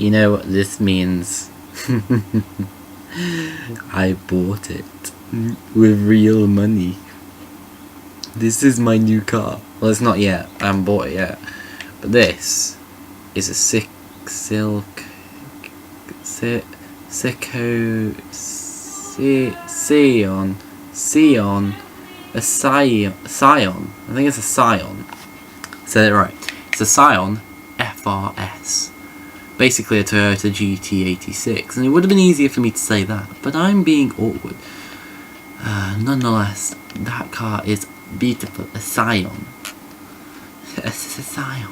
You know what this means? I bought it with real money. This is my new car. Well, it's not yet. I haven't bought it yet. But this is a Scion I think it's a Scion. Said it right. It's a Scion FRS. Basically a Toyota GT86, and it would have been easier for me to say that, but I'm being awkward. Nonetheless, that car is beautiful. A Scion. It's a Scion.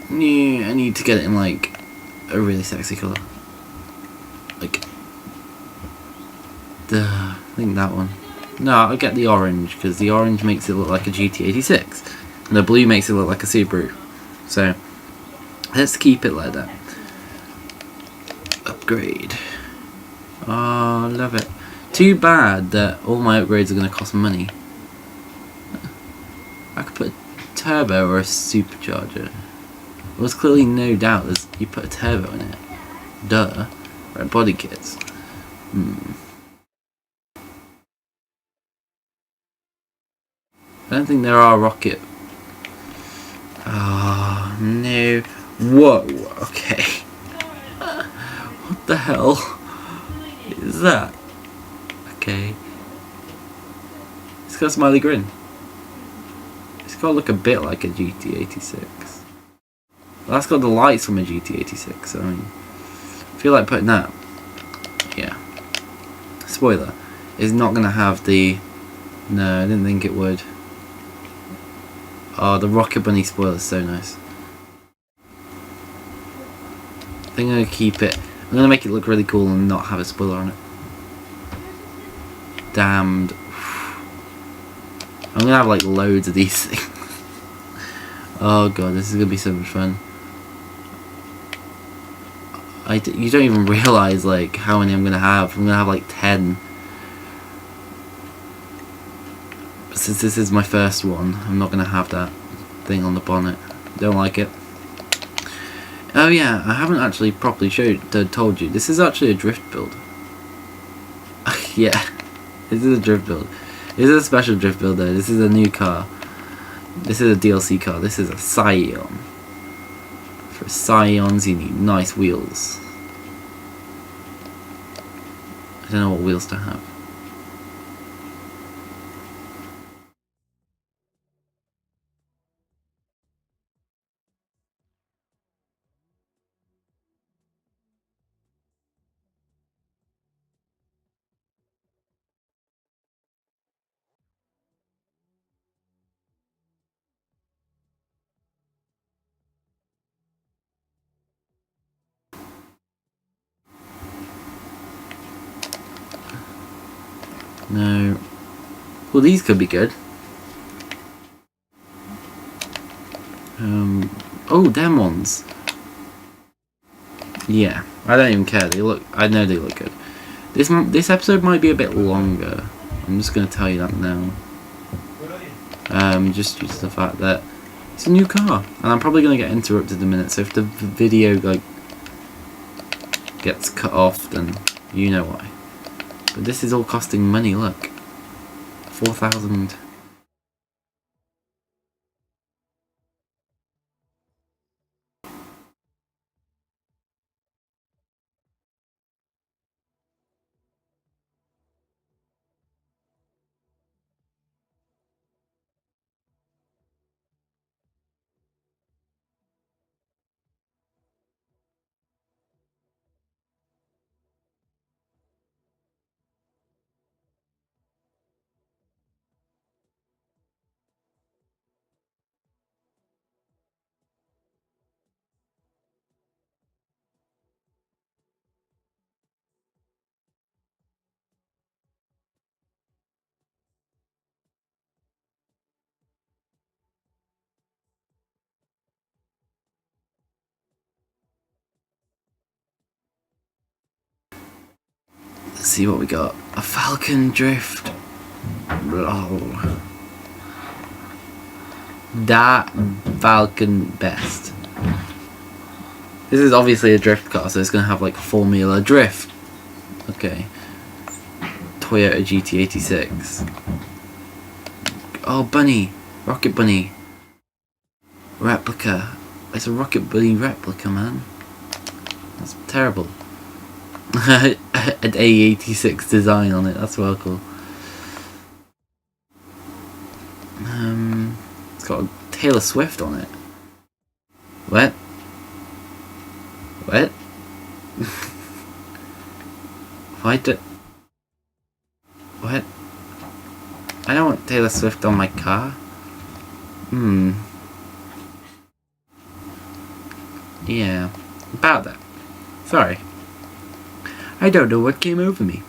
Yeah, I need to get it in like a really sexy colour. Like I think that one. No, I'll get the orange, because the orange makes it look like a GT86 and the blue makes it look like a Subaru. So let's keep it like that. Upgrade. Oh, love it. Too bad that all my upgrades are going to cost money. I could put a turbo or a supercharger. There's clearly no doubt that you put a turbo in it. Duh. Right, body kits. I don't think there are rocket. Oh, no. Whoa, okay. What the hell is that? Okay. It's got a smiley grin. It's got to look a bit like a GT86. Well, that's got the lights from a GT86, so I mean, I feel like putting that. Yeah. Spoiler. It's not going to have the. No, I didn't think it would. Oh, the Rocket Bunny spoiler is so nice. I think I'm going to keep it. I'm going to make it look really cool and not have a spoiler on it. Damned. I'm going to have like loads of these things. Oh god, this is going to be so much fun. You don't even realise like how many I'm going to have. I'm going to have like 10. Since this is my first one, I'm not going to have that thing on the bonnet. Don't like it. Oh yeah, I haven't actually properly told you. This is actually a drift build. Yeah, this is a drift build. This is a special drift build though. This is a new car. This is a DLC car. This is a Scion. For Scions you need nice wheels. I don't know what wheels to have. No. Well, these could be good. Oh, them ones. Yeah, I don't even care. They look. I know they look good. This episode might be a bit longer. I'm just gonna tell you that now. Just due to the fact that it's a new car, and I'm probably gonna get interrupted in a minute. So if the video like gets cut off, then you know why. But this is all costing money. Look, 4,000. Let's see what we got. A Falcon Drift. Lol. That Falcon best. This is obviously a drift car, so it's going to have like Formula Drift. Okay. Toyota GT86. Oh, Bunny. Rocket Bunny. Replica. It's a Rocket Bunny replica, man. That's terrible. An A86 design on it, that's well cool. It's got a Taylor Swift on it. What? What? Why do... What? I don't want Taylor Swift on my car. Yeah, about that. Sorry. I don't know what came over me.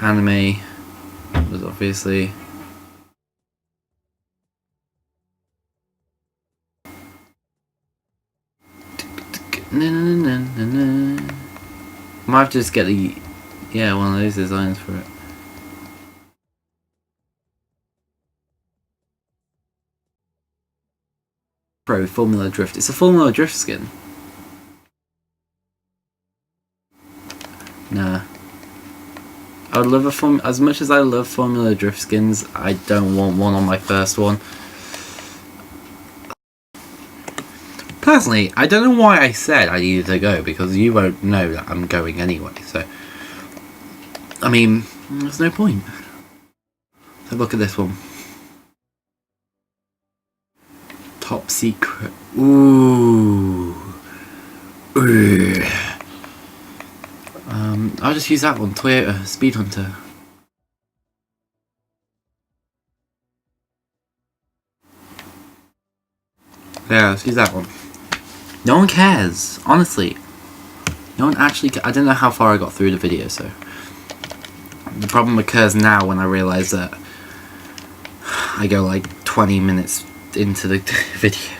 Anime was obviously... Might have to just get the... Yeah, one of those designs for it. Pro Formula Drift. It's a Formula Drift skin. Nah. I would love a as much as I love Formula Drift skins, I don't want one on my first one. Personally, I don't know why I said I needed to go, because you won't know that I'm going anyway, so... I mean, there's no point. So look at this one. Top secret. Ooh. Ooh. I'll just use that one, Toyota Speed Hunter. Yeah, let's use that one. No one cares, honestly. No one actually cares. I don't know how far I got through the video, so... The problem occurs now when I realise that I go like 20 minutes into the video.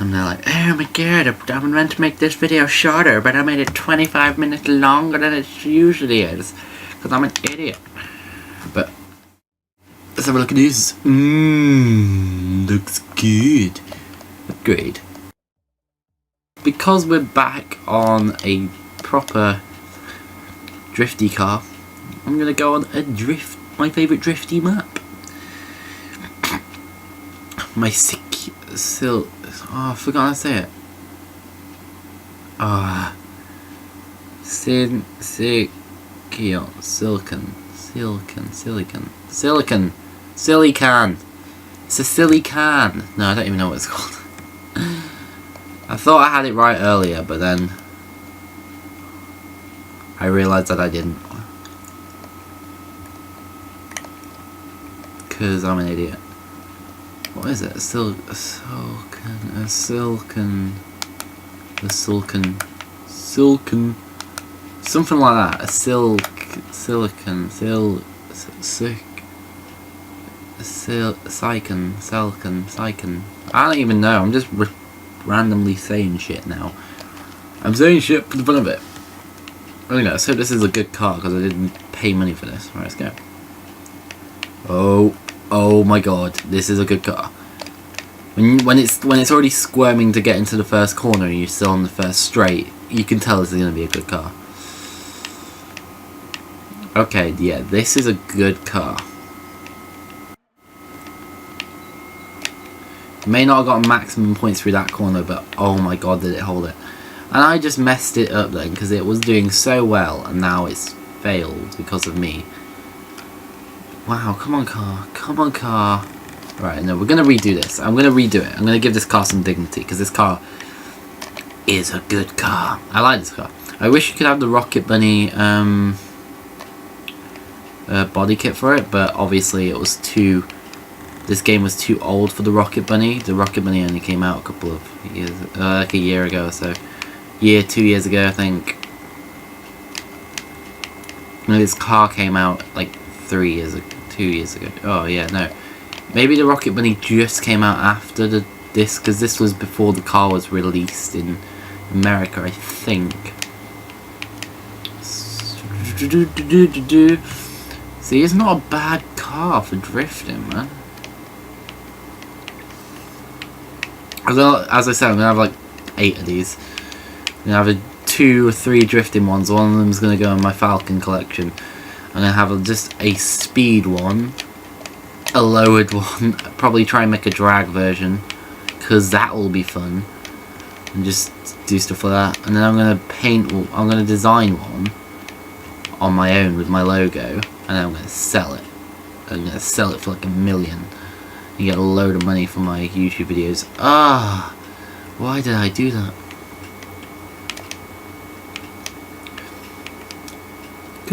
I'm now like, oh my god, I meant to make this video shorter, but I made it 25 minutes longer than it usually is. Because I'm an idiot. But, let's have a look at this. Looks good. Great. Because we're back on a proper drifty car, I'm gonna go on a drift, my favourite drifty map. My I forgot how to say it. Silicon. It's a silly can. No, I don't even know what it's called. I thought I had it right earlier, but then I realised that I didn't. Because I'm an idiot. What is it? A silken, something like that. A silicon, I don't even know. I'm just randomly saying shit now. I'm saying shit for the fun of it. Anyway, let's hope this is a good car because I didn't pay money for this. Right, let's go. Oh my god, this is a good car. When it's already squirming to get into the first corner and you're still on the first straight, you can tell this is going to be a good car. Okay, yeah, this is a good car. May not have got maximum points through that corner, but oh my god, did it hold it. And I just messed it up then, because it was doing so well, and now it's failed because of me. Wow, come on car, come on car. Right, no, we're going to redo this. I'm going to redo it. I'm going to give this car some dignity, because this car is a good car. I like this car. I wish you could have the Rocket Bunny body kit for it, but obviously it was too... This game was too old for the Rocket Bunny. The Rocket Bunny only came out a couple of years, like a year ago or so. 2 years ago, I think. No, this car came out like 2 years ago. Oh yeah, no. Maybe the Rocket Bunny just came out after this, because this was before the car was released in America, I think. See, it's not a bad car for drifting, man. As I said, I'm going to have like 8 of these. I'm going to have 2 or 3 drifting ones. One of them is going to go in my Falcon collection. I'm going to have just a speed one, a lowered one, probably try and make a drag version, because that will be fun, and just do stuff like that. And then I'm going to design one on my own with my logo, and then I'm going to sell it. I'm going to sell it for like $1 million and get a load of money for my YouTube videos. Ah, why did I do that? Oh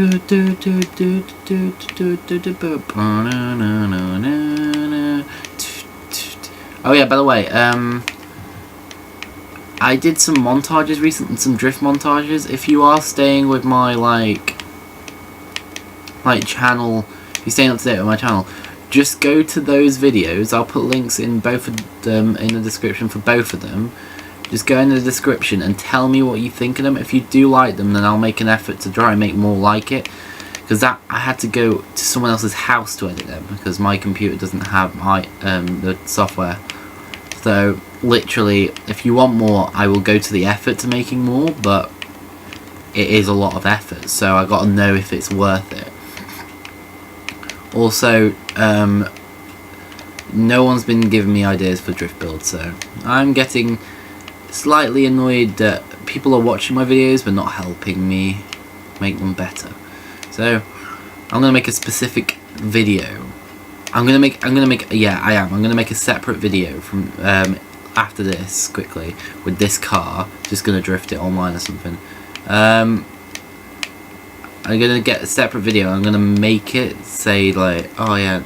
yeah, by the way, I did some montages recently, some drift montages. If you are staying with my like channel, if you're staying up to date with my channel, just go to those videos. I'll put links in both of them in the description for both of them. Just go in the description and tell me what you think of them. If you do like them, then I'll make an effort to try and make more like it. Because I had to go to someone else's house to edit them, because my computer doesn't have my the software. So literally, if you want more, I will go to the effort to making more, but it is a lot of effort, so I got to know if it's worth it. Also, no one's been giving me ideas for drift builds, so I'm getting slightly annoyed that people are watching my videos but not helping me make them better. So I'm gonna make a specific video. I'm gonna make a separate video from after this quickly with this car. Just gonna drift it online or something. I'm gonna get a separate video. I'm gonna make it say like, oh yeah,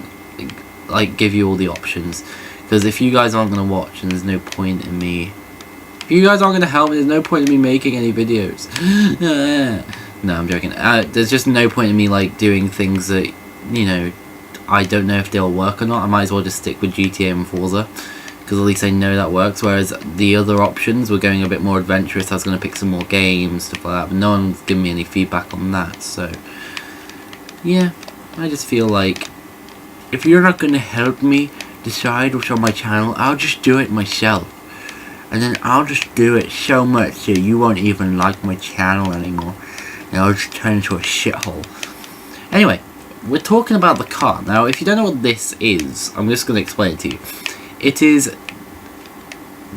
like give you all the options. Because if you guys aren't gonna watch, and there's no point in me. If you guys aren't going to help me, there's no point in me making any videos. No, I'm joking. There's just no point in me like doing things that, you know, I don't know if they'll work or not. I might as well just stick with GTA and Forza, because at least I know that works. Whereas the other options were going a bit more adventurous. I was going to pick some more games, stuff like that, but no one's giving me any feedback on that. So yeah, I just feel like if you're not going to help me decide what's on my channel, I'll just do it myself. And then I'll just do it so much so you won't even like my channel anymore. And I'll just turn into a shithole. Anyway, we're talking about the car. Now, if you don't know what this is, I'm just going to explain it to you. It is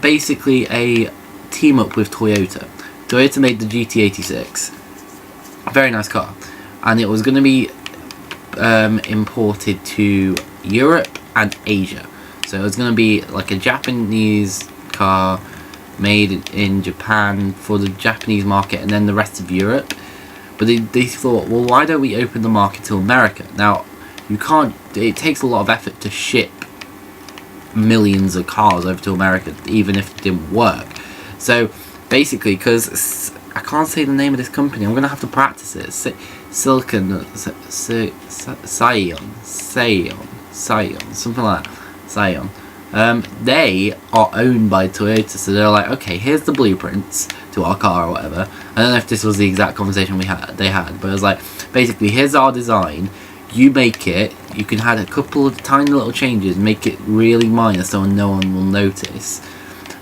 basically a team up with Toyota. Toyota made the GT86. A very nice car. And it was going to be imported to Europe and Asia. So it was going to be like a Japanese car made in Japan for the Japanese market and then the rest of Europe. But they thought, well, why don't we open the market to America? Now, you can't, it takes a lot of effort to ship millions of cars over to America, even if it didn't work. So basically, because I can't say the name of this company, I'm going to have to practice it. Scion, something like that. Scion. They are owned by Toyota, so they're like, okay, here's the blueprints to our car or whatever. I don't know if this was the exact conversation they had, but it was like, basically, here's our design, you make it, you can add a couple of tiny little changes, make it really minor so no one will notice,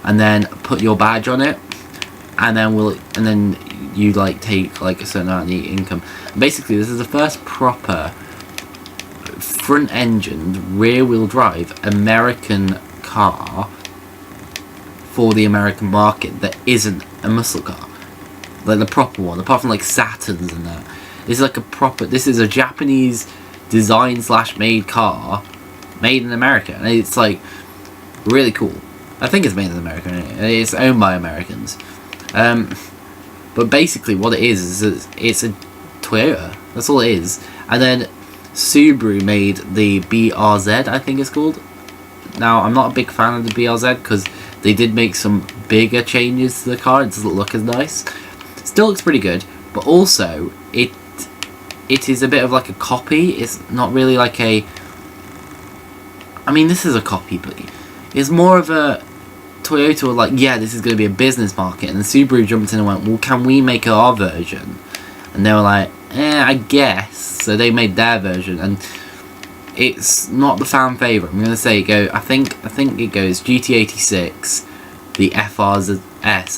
and then put your badge on it, and then you like take like a certain amount of the income. And basically, this is the first proper front-engined, rear-wheel drive American car for the American market that isn't a muscle car, like the proper one, apart from like Saturns and that. This is like a proper, this is a Japanese design / made car made in America, and it's like really cool. I think it's made in America, and it's owned by Americans. But basically what it is it's a Toyota, that's all it is. And then Subaru made the BRZ, I think it's called. Now, I'm not a big fan of the BRZ because they did make some bigger changes to the car. It doesn't look as nice. Still looks pretty good, but also it is a bit of like a copy. It's not really like a... I mean, this is a copy, but it's more of a... Toyota were like, yeah, this is going to be a business market, and then Subaru jumped in and went, well, can we make our version? And they were like, I guess. So they made their version, and it's not the fan favourite. I'm going to say I think it goes GT86, the FRS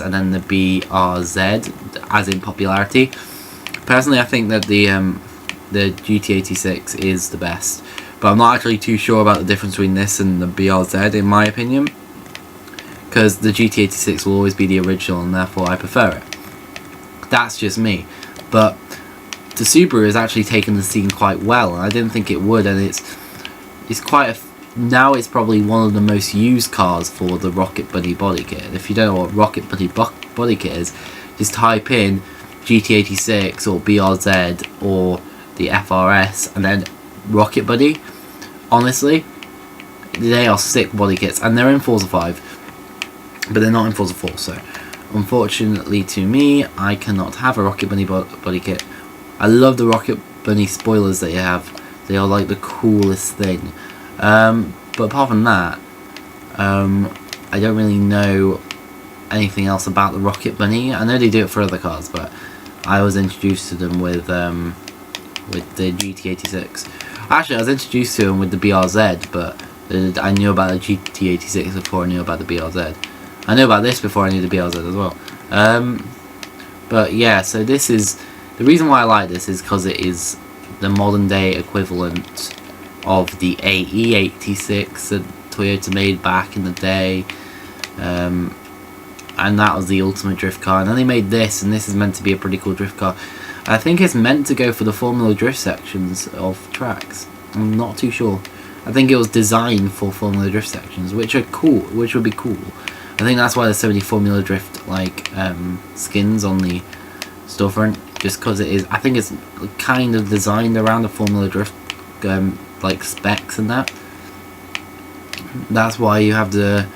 and then the BRZ, as in popularity. Personally, I think that the GT86 is the best, but I'm not actually too sure about the difference between this and the BRZ, in my opinion, because the GT86 will always be the original, and therefore I prefer it. That's just me. But the Subaru has actually taken the scene quite well, and I didn't think it would, and it's quite a... Now it's probably one of the most used cars for the Rocket Bunny body kit. And if you don't know what Rocket Bunny body kit is, just type in GT86 or BRZ or the FRS and then Rocket Bunny. Honestly, they are sick body kits, and they're in Forza 5, but they're not in Forza 4. So unfortunately to me, I cannot have a Rocket Bunny body kit. I love the Rocket Bunny spoilers that you have. They are like the coolest thing. But apart from that, I don't really know anything else about the Rocket Bunny. I know they do it for other cars, but I was introduced to them with the GT86. Actually, I was introduced to them with the BRZ, but I knew about the GT86 before I knew about the BRZ. I knew about this before I knew the BRZ as well. But yeah, so this is... The reason why I like this is because it is the modern day equivalent of the AE86 that Toyota made back in the day, and that was the ultimate drift car. And then they made this, and this is meant to be a pretty cool drift car. I think it's meant to go for the Formula Drift sections of tracks. I'm not too sure. I think it was designed for Formula Drift sections, which are cool, which would be cool. I think that's why there's so many Formula Drift like skins on the storefront, just because it is. I think it's kind of designed around the Formula Drift like specs and that. That's why you have the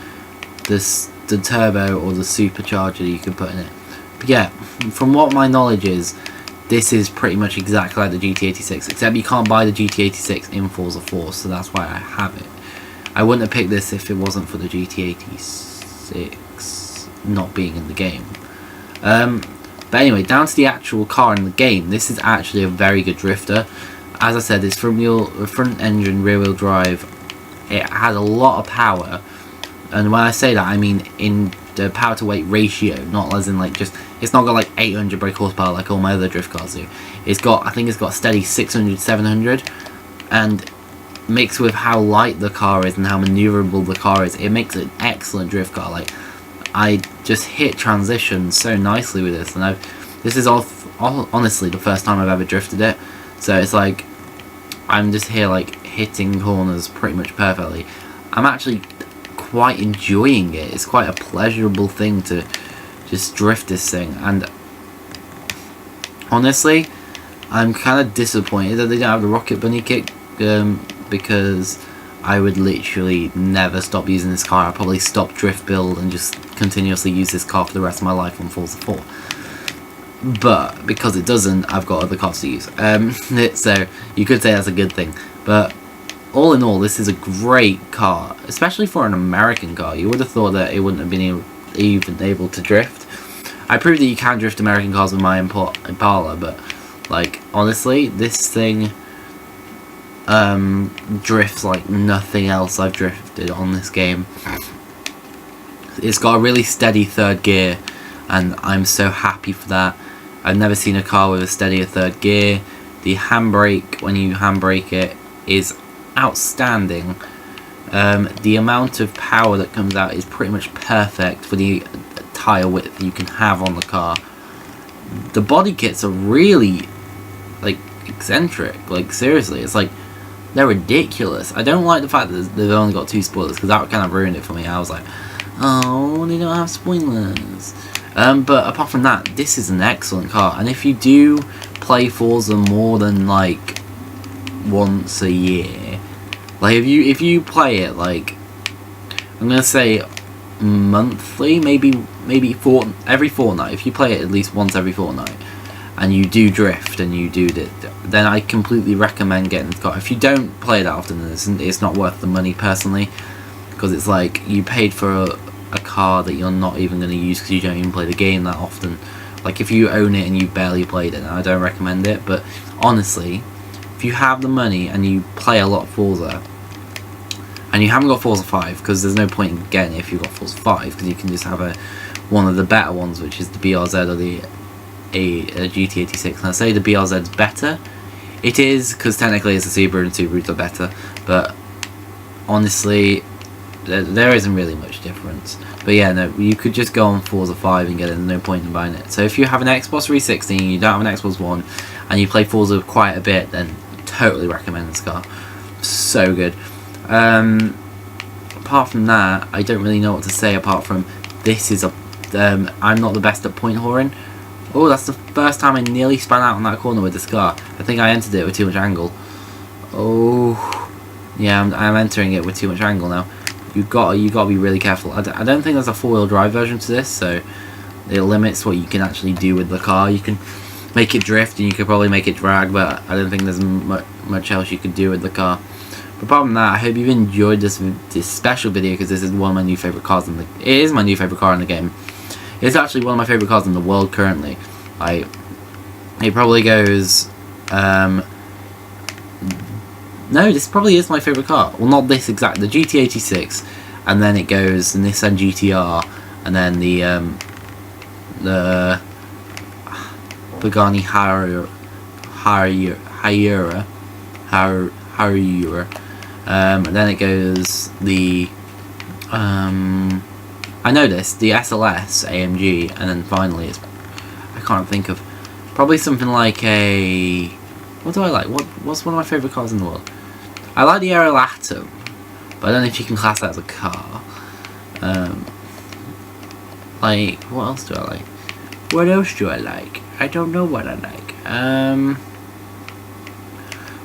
turbo or the supercharger you can put in it. But yeah, from what my knowledge is, this is pretty much exactly like the GT86, except you can't buy the GT86 in Forza 4, so that's why I have it. I wouldn't have picked this if it wasn't for the GT86 not being in the game. But anyway, down to the actual car in the game. This is actually a very good drifter. As I said, it's front engine rear wheel drive. It has a lot of power, and when I say that, I mean in the power to weight ratio, not as in like just, it's not got like 800 brake horsepower like all my other drift cars do. It's got, I think it's got steady 600, 700, and mixed with how light the car is and how maneuverable the car is, it makes an excellent drift car. Like, I just hit transitions so nicely with this, and this is honestly the first time I've ever drifted it, so it's like I'm just here like hitting corners pretty much perfectly. I'm actually quite enjoying it. It's quite a pleasurable thing to just drift this thing, and honestly I'm kind of disappointed that they don't have the Rocket Bunny kit, because I would literally never stop using this car. I'd probably stop drift build and just continuously use this car for the rest of my life on Forza 4. But because it doesn't, I've got other cars to use. So you could say that's a good thing. But all in all, this is a great car, especially for an American car. You would have thought that it wouldn't have been even able to drift. I proved that you can drift American cars with my Impala, but like honestly, this thing drifts like nothing else I've drifted on this game. It's got a really steady third gear, and I'm so happy for that. I've never seen a car with a steadier third gear. The handbrake, when you handbrake it, is outstanding. The amount of power that comes out is pretty much perfect for the tyre width you can have on the car. The body kits are really like eccentric, like seriously, it's like they're ridiculous. I don't like the fact that they've only got 2 spoilers, because that kind of ruined it for me. I was like, oh, they don't have spoilers. But apart from that, this is an excellent car, and if you do play Forza more than like once a year, like if you play it like, I'm gonna say monthly, maybe every fortnight, if you play it at least once every fortnight, and you do drift and you do that, then I completely recommend getting the car. If you don't play it that often, it's not worth the money personally, because it's like you paid for a car that you're not even going to use because you don't even play the game that often. Like if you own it and you barely played it, I don't recommend it. But honestly, if you have the money and you play a lot of Forza, and you haven't got Forza 5, because there's no point in getting it if you've got Forza 5, because you can just have one of the better ones, which is the BRZ or the GT86. And I say the BRZ's better. It is, because technically it's a Subaru and Subarus are better, but honestly, there isn't really much difference. But yeah, no, you could just go on Forza 5 and get it, no point in buying it. So if you have an Xbox 360 and you don't have an Xbox One, and you play Forza quite a bit, then totally recommend this car. So good. Apart from that, I don't really know what to say apart from this is I'm not the best at point whoring. Oh, that's the first time I nearly spun out on that corner with this car. I think I entered it with too much angle. Oh, yeah, I'm entering it with too much angle now. You got to be really careful. I don't think there's a 4-wheel drive version to this, so it limits what you can actually do with the car. You can make it drift and you could probably make it drag, but I don't think there's much else you could do with the car. But apart from that, I hope you've enjoyed this special video, because this is one of my new favourite cars it is my new favourite car in the game. It's actually one of my favourite cars in the world currently. It probably goes, no, this probably is my favourite car. Well, not this exact, the GT86, and then it goes the Nissan GTR, and then the Pagani Harrier, and then it goes the I know this, the SLS AMG, and then finally I can't think of, probably something like a, what do I like? What's one of my favourite cars in the world? I like the Aeroatom, but I don't know if you can class that as a car. Like, what else do I like? What else do I like? I don't know what I like.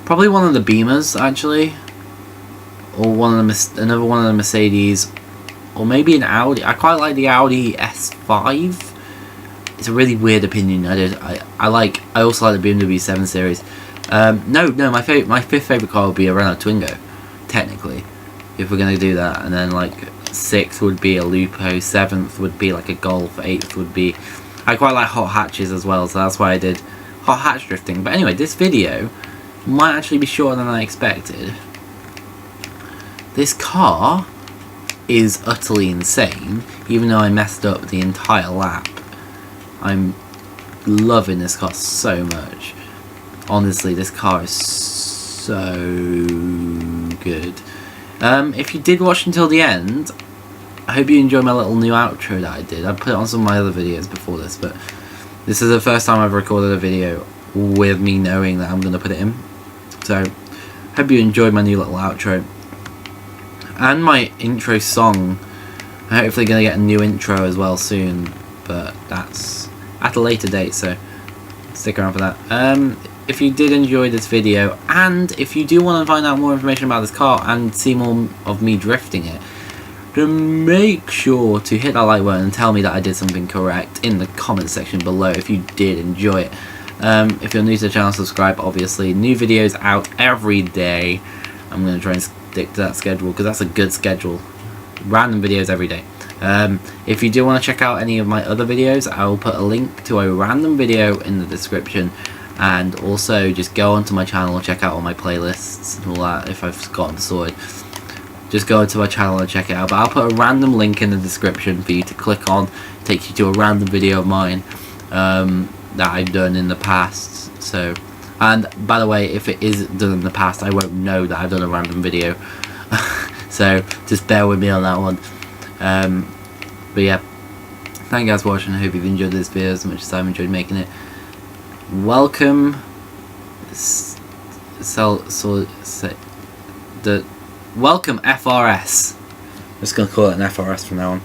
Probably one of the Beamers, actually, or another one of the Mercedes, or maybe an Audi. I quite like the Audi S5. It's a really weird opinion. I also like the BMW 7 Series. No, my fifth favorite car would be a Renault Twingo, technically, if we're gonna do that. And then like 6th would be a Lupo, 7th would be like a Golf, 8th would be. I quite like hot hatches as well, so that's why I did hot hatch drifting. But anyway, this video might actually be shorter than I expected. This car is utterly insane, even though I messed up the entire lap. I'm loving this car so much. Honestly, this car is so good. If you did watch until the end, I hope you enjoyed my little new outro that I did. I put it on some of my other videos before this, but this is the first time I've recorded a video with me knowing that I'm going to put it in. So, hope you enjoyed my new little outro. And my intro song. I'm hopefully going to get a new intro as well soon, but that's at a later date, so stick around for that. If you did enjoy this video, and if you do want to find out more information about this car and see more of me drifting it, then make sure to hit that like button and tell me that I did something correct in the comment section below if you did enjoy it. If you're new to the channel, subscribe, obviously. New videos out every day. I'm going to try and stick to that schedule, because that's a good schedule. Random videos every day. If you do want to check out any of my other videos, I will put a link to a random video in the description, and also just go onto my channel and check out all my playlists and all that if I've gotten sorted. Just go to my channel and check it out, but I'll put a random link in the description for you to click on, take you to a random video of mine that I've done in the past. So, and by the way, if it is done in the past, I won't know that I've done a random video. So just bear with me on that one. But yeah, thank you guys for watching. I hope you've enjoyed this video as much as I've enjoyed making it. Welcome, welcome FRS. I'm just gonna call it an FRS from now on.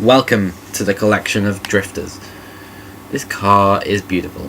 Welcome to the collection of drifters. This car is beautiful.